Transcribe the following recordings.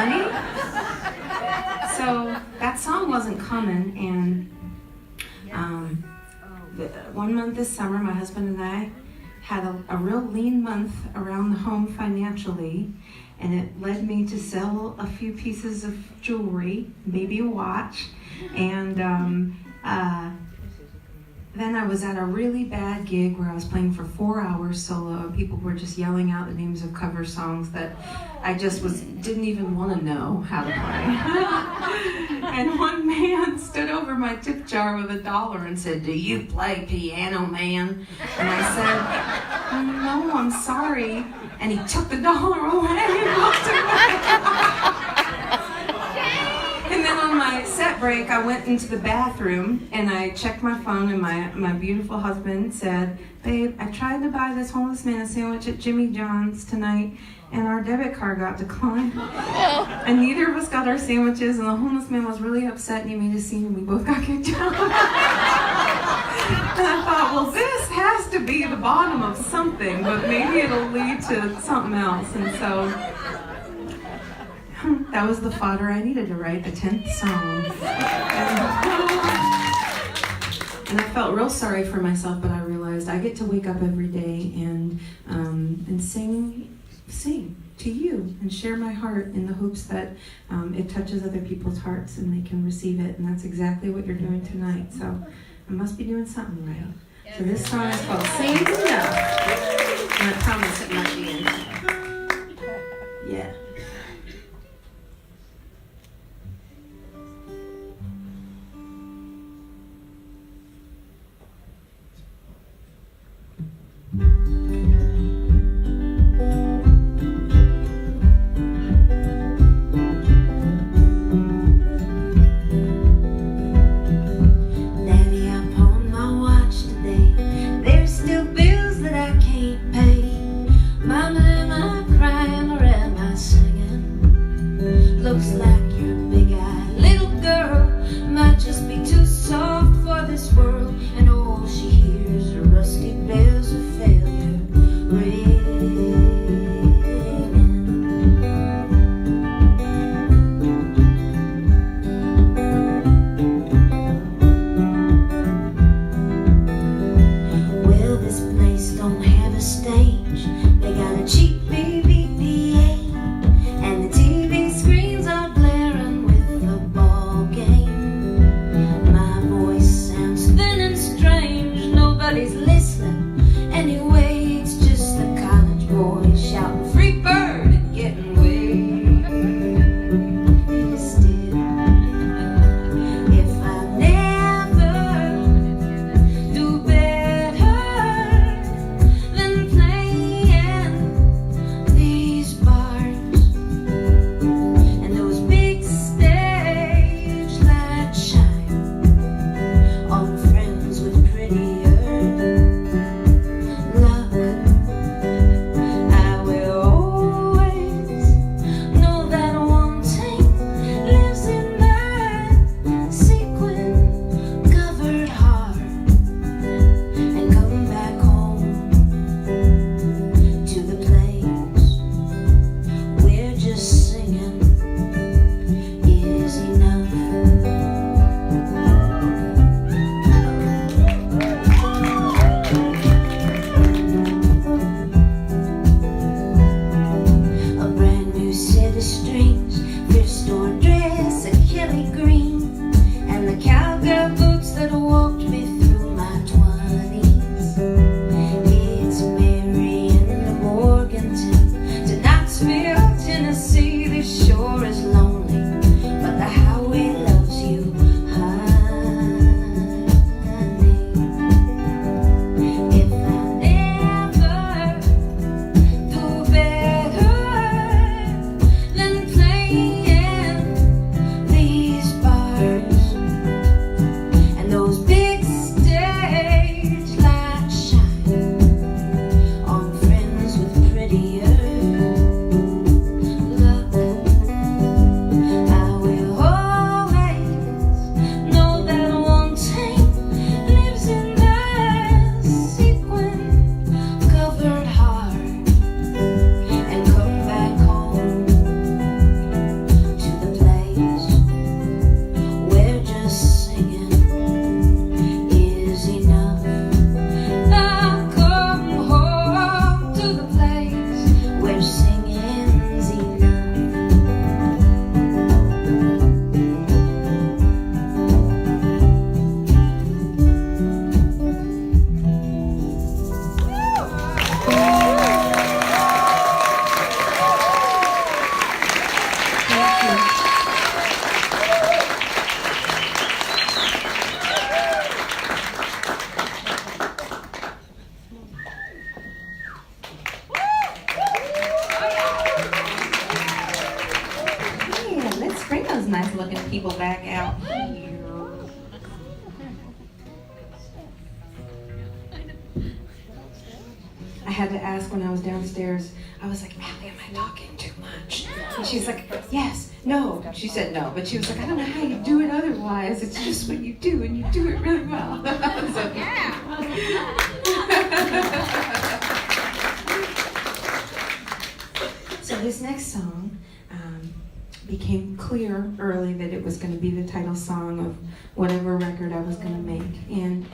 funny? So that song wasn't common, and one month this summer, my husband and I had a real lean month around the home financially, and it led me to sell a few pieces of jewelry, maybe a watch, and then I was at a really bad gig where I was playing for 4 hours solo, and people were just yelling out the names of cover songs that I just didn't even want to know how to play. And one man stood over my tip jar with $1 and said, "Do you play piano, man?" And I said, "No, I'm sorry." And he took the $1 away and walked away. And then on my set break, I went into the bathroom and I checked my phone, and my beautiful husband said, "Babe, I tried to buy this homeless man a sandwich at Jimmy John's tonight, and our debit card got declined. And neither of us got our sandwiches, and the homeless man was really upset, and he made a scene, and we both got kicked out." And I thought, well, this has to be the bottom of something, but maybe it'll lead to something else. And so that was the fodder I needed to write the 10th song. And I felt real sorry for myself, but I realized I get to wake up every day and sing to you and share my heart in the hopes that it touches other people's hearts and they can receive it. And that's exactly what you're doing tonight. So I must be doing something right. So this song is called Singin. And I promise it must be in. Yeah. nice looking people back out here. I had to ask when I was downstairs, I was like, Allie, am I talking too much? And she's like, yes, no. She said no, but she was like, I don't know how you do it otherwise. It's just what you do, and you do it really well. So, yeah. So this next song became clear early that it was going to be the title song of whatever record I was going to make. And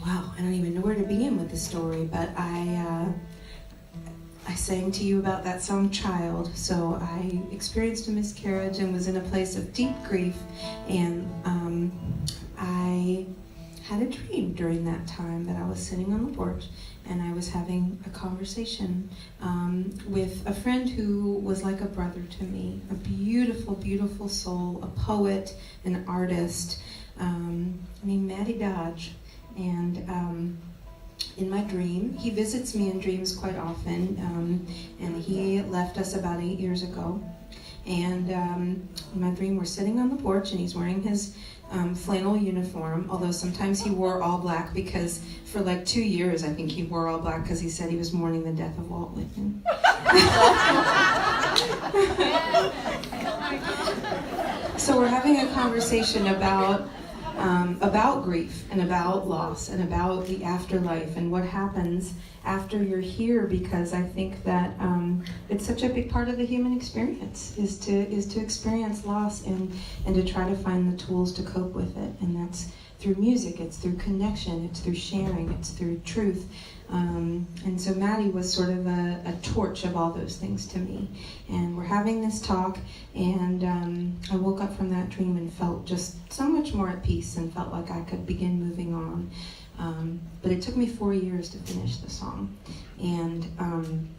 wow, I don't even know where to begin with the story, but I sang to you about that song, Child. So I experienced a miscarriage and was in a place of deep grief, and I had a dream during that time that I was sitting on the porch and I was having a conversation with a friend who was like a brother to me, a beautiful, beautiful soul, a poet, an artist, named Maddie Dodge. And in my dream, he visits me in dreams quite often, and he left us about 8 years ago. And in my dream, we're sitting on the porch, and he's wearing his flannel uniform, although sometimes he wore all black, because for like 2 years, I think he wore all black because he said he was mourning the death of Walt Whitman. So we're having a conversation about grief and about loss and about the afterlife and what happens after you're here, because I think that it's such a big part of the human experience is to experience loss and to try to find the tools to cope with it. And that's through music, it's through connection, it's through sharing, it's through truth. And so Maddie was sort of a torch of all those things to me. And we're having this talk, and I woke up from that dream and felt just so much more at peace and felt like I could begin moving on. But it took me 4 years to finish the song. And I'm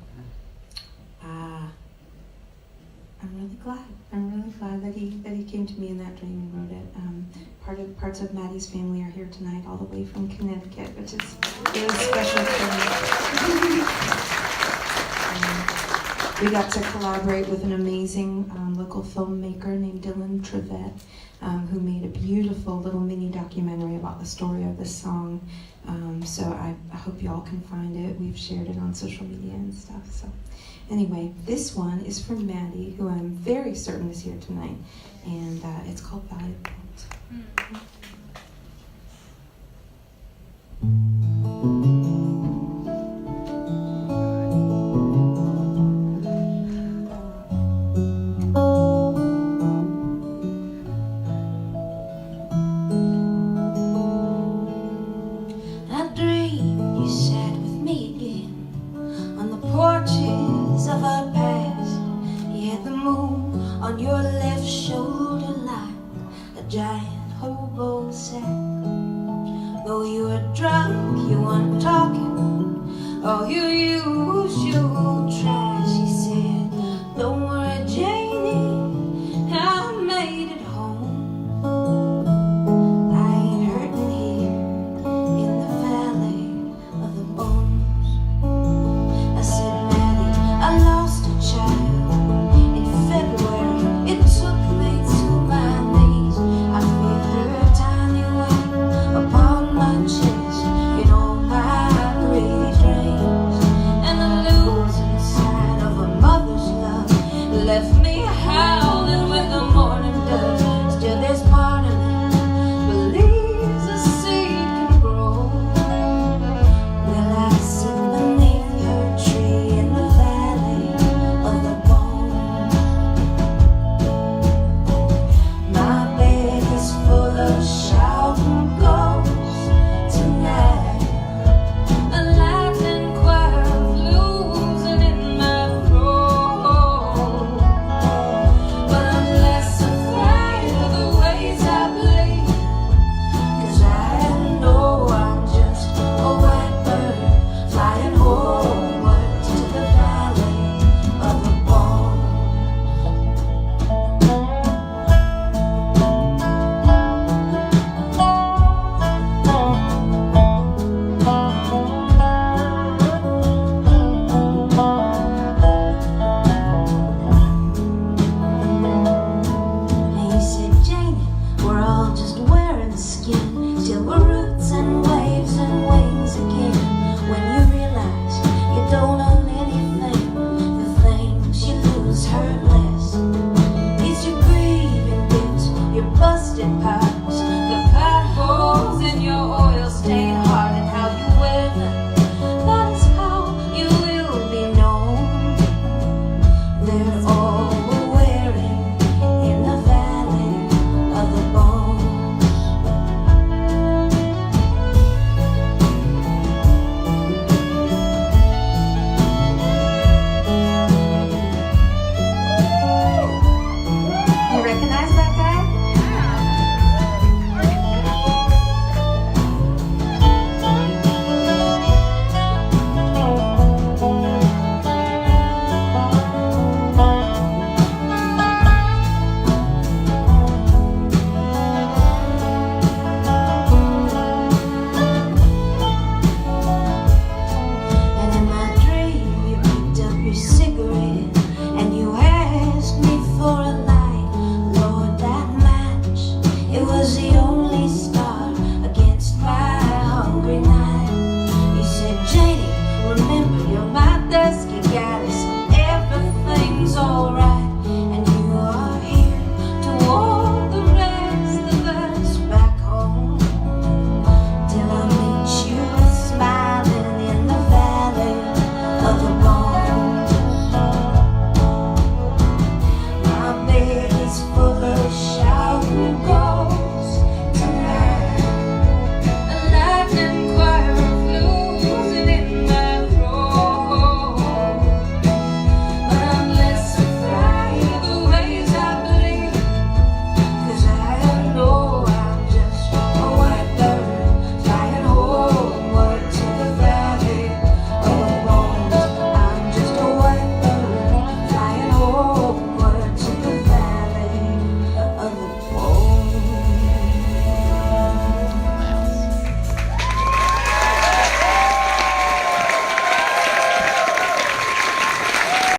really glad that he came to me in that dream and wrote it. Parts of Maddie's family are here tonight, all the way from Connecticut, which is really special for me. We got to collaborate with an amazing local filmmaker named Dylan Trevette, who made a beautiful little mini documentary about the story of this song. So I hope you all can find it. We've shared it on social media and stuff. So anyway, this one is from Maddie, who I'm very certain is here tonight, and it's called Violin. Though you were drunk, you weren't talking. Oh, you